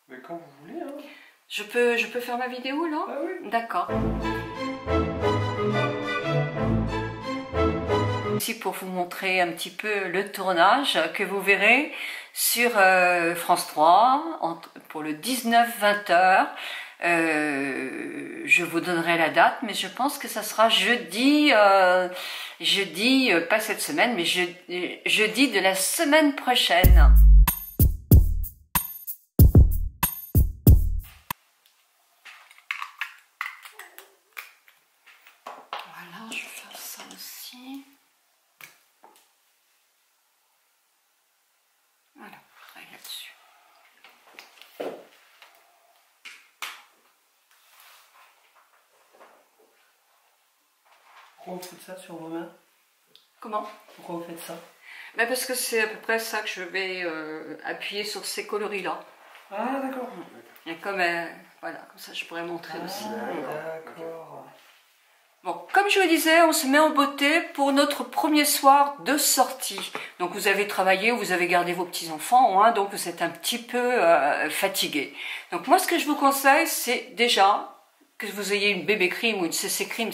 Mais quand vous voulez, hein. Je peux faire ma vidéo là? Ah oui. D'accord. Ici pour vous montrer un petit peu le tournage que vous verrez sur France 3 pour le 19-20 heures. Je vous donnerai la date, mais je pense que ça sera jeudi, pas cette semaine, mais jeudi de la semaine prochaine. Voilà, je vais faire ça aussi. Voilà, je travaille là-dessus. Pourquoi vous faites ça sur vos mains? Comment? Pourquoi vous faites ça? Ben parce que c'est à peu près ça que je vais appuyer sur ces coloris-là. Ah d'accord. Et comme, voilà, comme ça je pourrais montrer aussi. D'accord. Bon, comme je vous disais, on se met en beauté pour notre premier soir de sortie. Donc vous avez travaillé ou vous avez gardé vos petits-enfants, hein, donc vous êtes un petit peu fatigué. Donc moi ce que je vous conseille, c'est déjà que vous ayez une bébé crème ou une CC crème,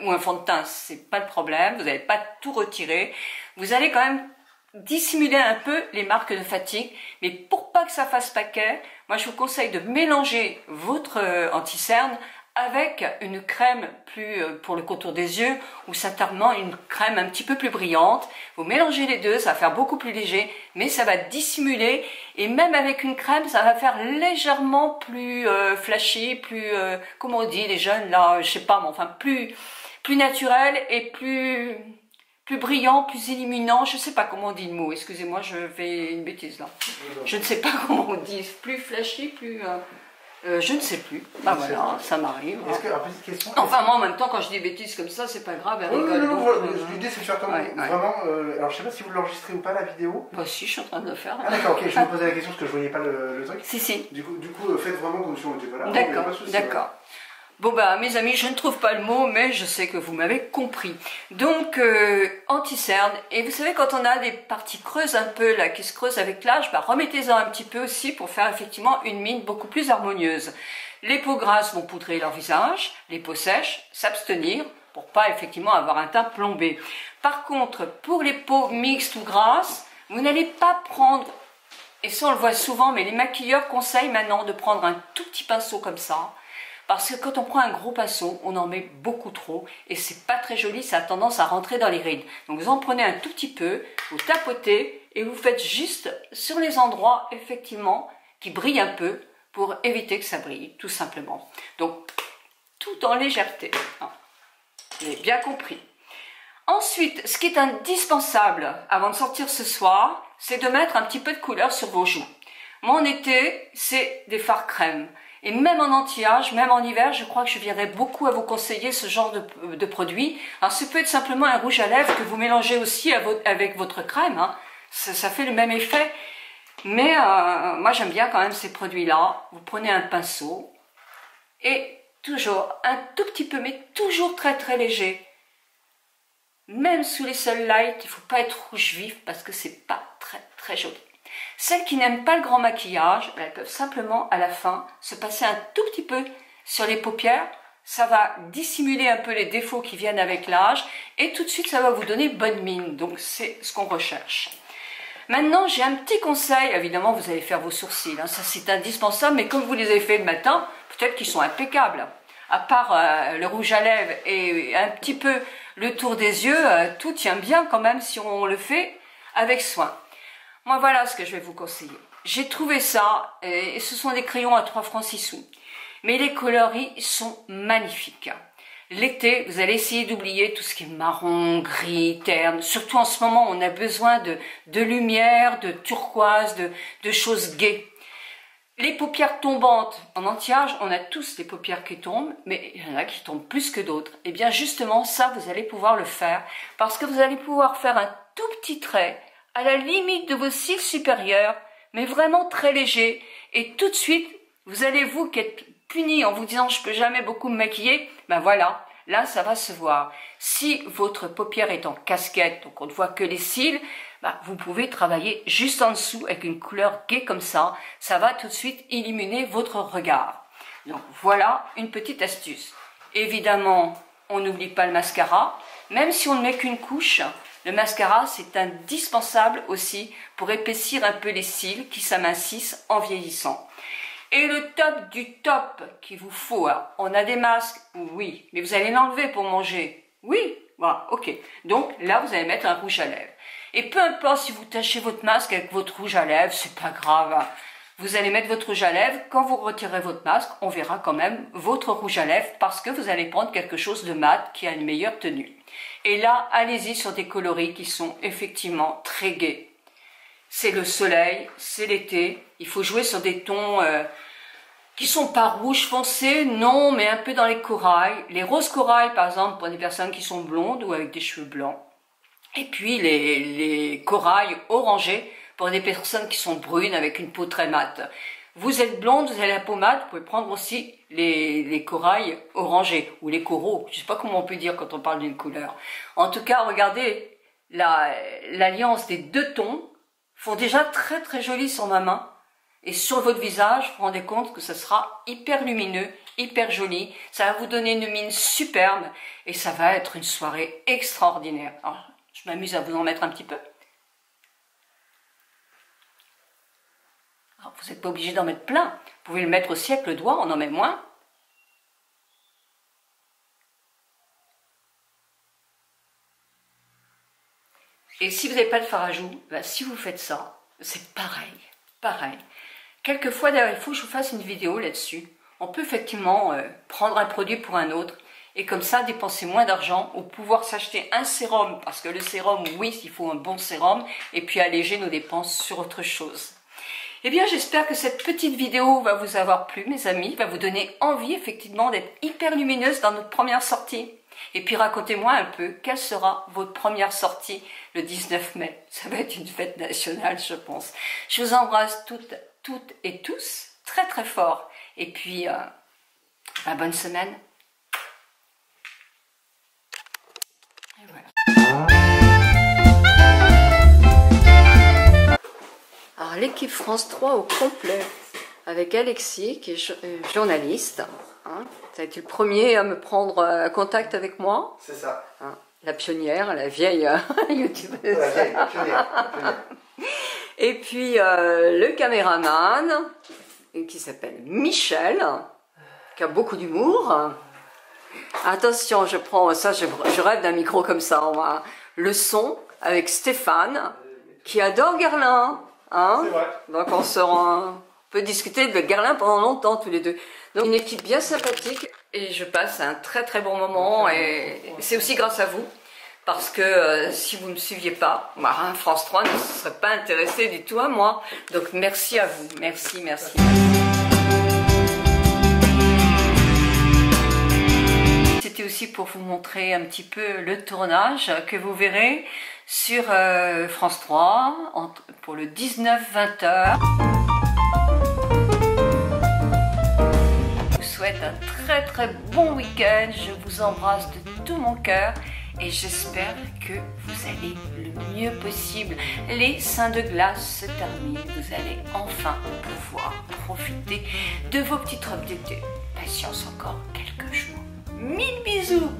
ou un fond de teint, c'est pas le problème, vous n'allez pas tout retirer. Vous allez quand même dissimuler un peu les marques de fatigue, mais pour pas que ça fasse paquet, moi je vous conseille de mélanger votre anti-cerne avec une crème plus pour le contour des yeux ou certainement une crème un petit peu plus brillante. Vous mélangez les deux, ça va faire beaucoup plus léger, mais ça va dissimuler et même avec une crème, ça va faire légèrement plus flashy, plus, comment on dit les jeunes là, je sais pas, mais enfin plus naturel et plus brillant, plus illuminant, je ne sais pas comment on dit le mot, excusez-moi, je fais une bêtise là. Je ne sais pas comment on dit, plus flashy, plus... je ne sais plus, bah voilà, ça m'arrive. Est-ce que, alors, petite question. Enfin moi en même temps, quand je dis bêtises comme ça, c'est pas grave, elle rigole. L'idée c'est de faire comme vraiment... alors je sais pas si vous l'enregistrez ou pas la vidéo. Bah si, je suis en train de le faire. Ah d'accord, ok, je me posais la question parce que je voyais pas le truc. Si. Du coup faites vraiment comme si on n'était pas là. D'accord, d'accord. Bon bah mes amis, je ne trouve pas le mot, mais je sais que vous m'avez compris. Donc anti-cerne, et vous savez quand on a des parties creuses un peu là, qui se creusent avec l'âge, bah remettez-en un petit peu aussi pour faire effectivement une mine beaucoup plus harmonieuse. Les peaux grasses vont poudrer leur visage, les peaux sèches, s'abstenir pour pas effectivement avoir un teint plombé. Par contre, pour les peaux mixtes ou grasses, vous n'allez pas prendre, et ça on le voit souvent, mais les maquilleurs conseillent maintenant de prendre un tout petit pinceau comme ça. Parce que quand on prend un gros pinceau, on en met beaucoup trop et c'est pas très joli, ça a tendance à rentrer dans les rides. Donc vous en prenez un tout petit peu, vous tapotez et vous faites juste sur les endroits effectivement qui brillent un peu pour éviter que ça brille, tout simplement. Donc tout en légèreté, hein. Vous avez bien compris. Ensuite, ce qui est indispensable avant de sortir ce soir, c'est de mettre un petit peu de couleur sur vos joues. Moi en été, c'est des fards crème. Et même en anti-âge, même en hiver, je crois que je viendrai beaucoup à vous conseiller ce genre de produit. Alors, ça peut être simplement un rouge à lèvres que vous mélangez aussi avec votre crème, hein. Ça fait le même effet. Mais moi, j'aime bien quand même ces produits-là. Vous prenez un pinceau et toujours un tout petit peu, mais toujours très très léger. Même sous les sols light, il ne faut pas être rouge vif parce que c'est pas très très joli. Celles qui n'aiment pas le grand maquillage, elles peuvent simplement à la fin se passer un tout petit peu sur les paupières. Ça va dissimuler un peu les défauts qui viennent avec l'âge et tout de suite ça va vous donner bonne mine. Donc c'est ce qu'on recherche. Maintenant j'ai un petit conseil, évidemment vous allez faire vos sourcils, hein. Ça c'est indispensable, mais comme vous les avez fait le matin, peut-être qu'ils sont impeccables. À part le rouge à lèvres et un petit peu le tour des yeux, tout tient bien quand même si on le fait avec soin. Moi, voilà ce que je vais vous conseiller. J'ai trouvé ça, et ce sont des crayons à 3 francs 6 sous. Mais les coloris sont magnifiques. L'été, vous allez essayer d'oublier tout ce qui est marron, gris, terne. Surtout en ce moment, on a besoin de lumière, de turquoise, de choses gaies. Les paupières tombantes, en anti-âge, on a tous des paupières qui tombent, mais il y en a qui tombent plus que d'autres. Et bien justement, ça, vous allez pouvoir le faire, parce que vous allez pouvoir faire un tout petit trait, à la limite de vos cils supérieurs, mais vraiment très léger. Et tout de suite, vous allez vous qui êtes puni en vous disant je peux jamais beaucoup me maquiller, ben voilà, là ça va se voir. Si votre paupière est en casquette, donc on ne voit que les cils, vous pouvez travailler juste en dessous avec une couleur gaie comme ça. Ça va tout de suite illuminer votre regard. Donc voilà une petite astuce. Évidemment, on n'oublie pas le mascara. Même si on ne met qu'une couche, le mascara c'est indispensable aussi pour épaissir un peu les cils qui s'amincissent en vieillissant. Et le top du top qu'il vous faut, hein. On a des masques, oui, mais vous allez l'enlever pour manger. Oui, voilà, ok. Donc là, vous allez mettre un rouge à lèvres. Et peu importe si vous tachez votre masque avec votre rouge à lèvres, c'est pas grave. Hein. Vous allez mettre votre rouge à lèvres. Quand vous retirez votre masque, on verra quand même votre rouge à lèvres parce que vous allez prendre quelque chose de mat qui a une meilleure tenue. Et là, allez-y sur des coloris qui sont effectivement très gais. C'est le soleil, c'est l'été. Il faut jouer sur des tons qui sont pas rouge foncé, non, mais un peu dans les corails. Les roses corail, par exemple, pour des personnes qui sont blondes ou avec des cheveux blancs. Et puis les corails orangés pour des personnes qui sont brunes avec une peau très mate. Vous êtes blonde, vous avez la peau mate, vous pouvez prendre aussi les corails orangés ou les coraux. Je sais pas comment on peut dire quand on parle d'une couleur. En tout cas, regardez l'alliance des deux tons. Font déjà très très joli sur ma main et sur votre visage, vous vous rendez compte que ça sera hyper lumineux, hyper joli, ça va vous donner une mine superbe et ça va être une soirée extraordinaire. Alors, je m'amuse à vous en mettre un petit peu. Alors, vous n'êtes pas obligé d'en mettre plein, vous pouvez le mettre aussi avec le doigt, on en met moins. Et si vous n'avez pas de fard à joues, si vous faites ça, c'est pareil. Quelquefois, d'ailleurs, il faut que je vous fasse une vidéo là-dessus. On peut effectivement prendre un produit pour un autre et comme ça dépenser moins d'argent ou pouvoir s'acheter un sérum, parce que le sérum, oui, il faut un bon sérum, et puis alléger nos dépenses sur autre chose. Eh bien, j'espère que cette petite vidéo va vous avoir plu, mes amis, va vous donner envie, effectivement, d'être hyper lumineuse dans notre première sortie. Et puis racontez-moi un peu, quelle sera votre première sortie le 19 mai. Ça va être une fête nationale, je pense. Je vous embrasse toutes et tous très très fort. Et puis, bonne semaine. Et voilà. Alors l'équipe France 3 au complet, avec Alexis, qui est journaliste. Hein, ça a été le premier à me prendre contact avec moi. C'est ça. Hein, la pionnière, la vieille youtubeuse. La vieille pionnière. Et puis le caméraman, qui s'appelle Michel, qui a beaucoup d'humour. Attention, je prends ça, je rêve d'un micro comme ça. Hein. Le son avec Stéphane, qui adore Guerlain. Hein. C'est vrai. Donc on peut discuter de Guerlain pendant longtemps tous les deux. Donc une équipe bien sympathique et je passe un très très bon moment et c'est aussi grâce à vous parce que si vous ne me suiviez pas, France 3 ne se serait pas intéressé du tout à moi. Donc merci à vous, merci. C'était aussi pour vous montrer un petit peu le tournage que vous verrez sur France 3 pour le 19-20h. Je vous souhaite un très très bon week-end, je vous embrasse de tout mon cœur et j'espère que vous allez le mieux possible. Les seins de glace se terminent, vous allez enfin pouvoir profiter de vos petites robes d'été. Patience encore quelques jours. 1000 bisous.